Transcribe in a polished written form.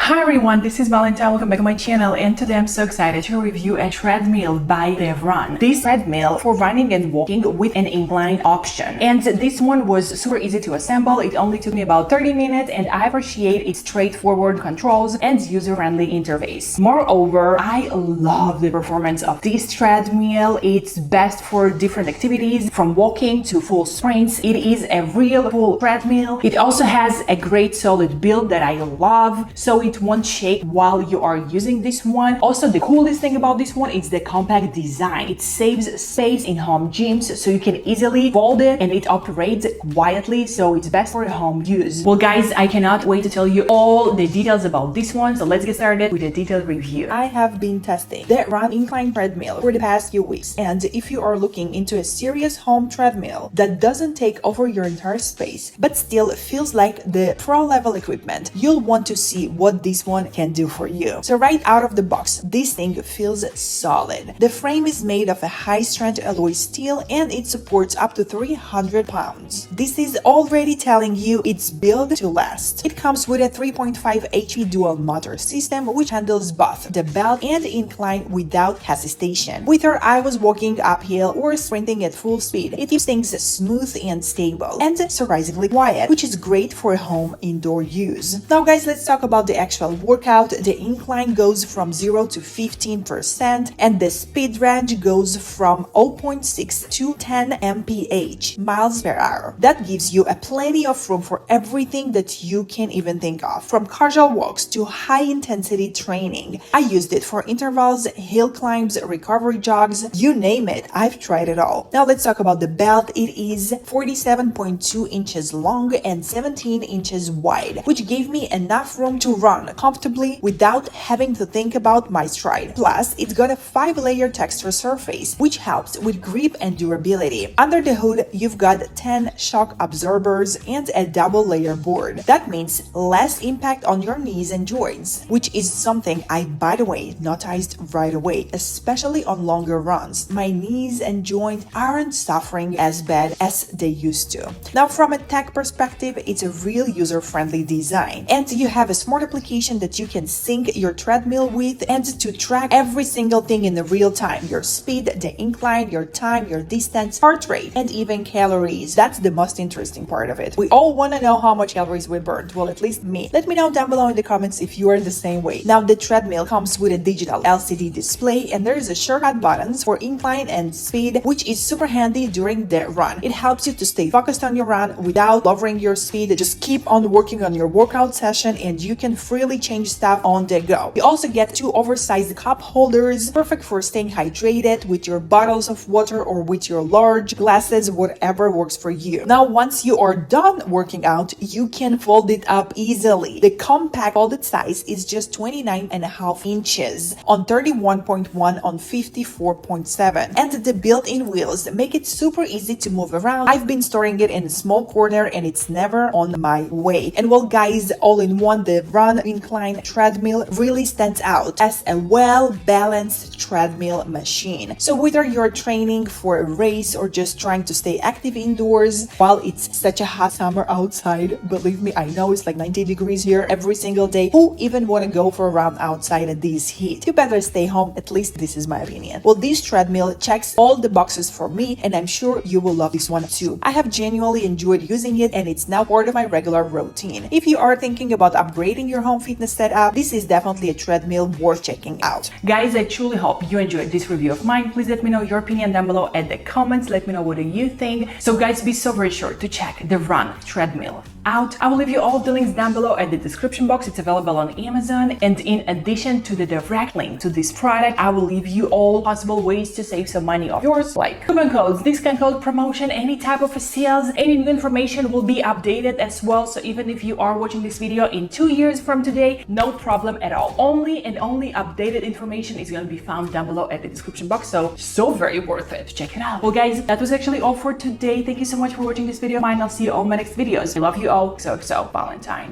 Hi everyone, this is Valentine. Welcome back to my channel, and today I'm so excited to review a treadmill by THERUN. This treadmill for running and walking with an incline option. And this one was super easy to assemble. It only took me about 30 minutes and I appreciate its straightforward controls and user-friendly interface. Moreover, I love the performance of this treadmill. It's best for different activities from walking to full sprints. It is a real full treadmill. It also has a great solid build that I love, so it won't shake while you are using this one. Also, the coolest thing about this one is the compact design. It saves space in home gyms, so you can easily fold it and it operates quietly, so it's best for home use. Well guys, I cannot wait to tell you all the details about this one, so let's get started with a detailed review. I have been testing the THERUN Incline Treadmill for the past few weeks, and if you are looking into a serious home treadmill that doesn't take over your entire space but still feels like the pro level equipment, you'll want to see what this one can do for you. So right out of the box, this thing feels solid. The frame is made of a high strength alloy steel and it supports up to 300 pounds. This is already telling you it's built to last. It comes with a 3.5 HP dual motor system which handles both the belt and incline without hesitation. Whether I was walking uphill or sprinting at full speed, it keeps things smooth and stable and surprisingly quiet, which is great for home indoor use. Now guys, let's talk about the actual workout. The incline goes from 0 to 15% and the speed range goes from 0.6 to 10 mph, miles per hour. That gives you a plenty of room for everything that you can even think of, from casual walks to high intensity training. I used it for intervals, hill climbs, recovery jogs, you name it. I've tried it all. Now let's talk about the belt. It is 47.2 inches long and 17 inches wide, which gave me enough room to run comfortably without having to think about my stride. Plus, it's got a 5-layer texture surface, which helps with grip and durability. Under the hood, you've got 10 shock absorbers and a double-layer board. That means less impact on your knees and joints, which is something I, by the way, noticed right away, especially on longer runs. My knees and joints aren't suffering as bad as they used to. Now, from a tech perspective, it's a real user-friendly design, and you have a smart application that you can sync your treadmill with and to track every single thing in the real time: your speed, the incline, your time, your distance, heart rate, and even calories. That's the most interesting part of it. We all want to know how much calories we burned. Well, at least me. Let me know down below in the comments if you are the same way. Now, the treadmill comes with a digital LCD display and there is a shortcut buttons for incline and speed, which is super handy during the run. It helps you to stay focused on your run without lowering your speed. Just keep on working on your workout session and you can freely change stuff on the go. You also get 2 oversized cup holders, perfect for staying hydrated with your bottles of water or with your large glasses, whatever works for you. Now, once you are done working out, you can fold it up easily. The compact folded size is just 29.5 inches on 31.1 on 54.7, and the built-in wheels make it super easy to move around. I've been storing it in a small corner and it's never on my way. And well guys, all in one, the THERUN Incline Treadmill really stands out as a well-balanced treadmill machine. So whether you're training for a race or just trying to stay active indoors while it's such a hot summer outside, believe me, I know it's like 90 degrees here every single day. Who even want to go for a run outside at this heat? You better stay home. At least this is my opinion. Well, this treadmill checks all the boxes for me and I'm sure you will love this one too. I have genuinely enjoyed using it and it's now part of my regular routine. If you are thinking about upgrading your home fitness setup, this is definitely a treadmill worth checking out. Guys, I truly hope you enjoyed this review of mine. Please let me know your opinion down below at the comments. Let me know what do you think. So guys, be so very sure to check the THERUN treadmill out. I will leave you all the links down below at the description box. It's available on Amazon, and in addition to the direct link to this product, I will leave you all possible ways to save some money of yours, like coupon codes, discount code, promotion, any type of sales. Any new information will be updated as well, so even if you are watching this video in 2 years from today, no problem at all. Only updated information is going to be found down below at the description box, so very worth it to check it out. Well guys, that was actually all for today. Thank you so much for watching this video of mine. I'll see you all in my next videos. I love you all. So Valentine.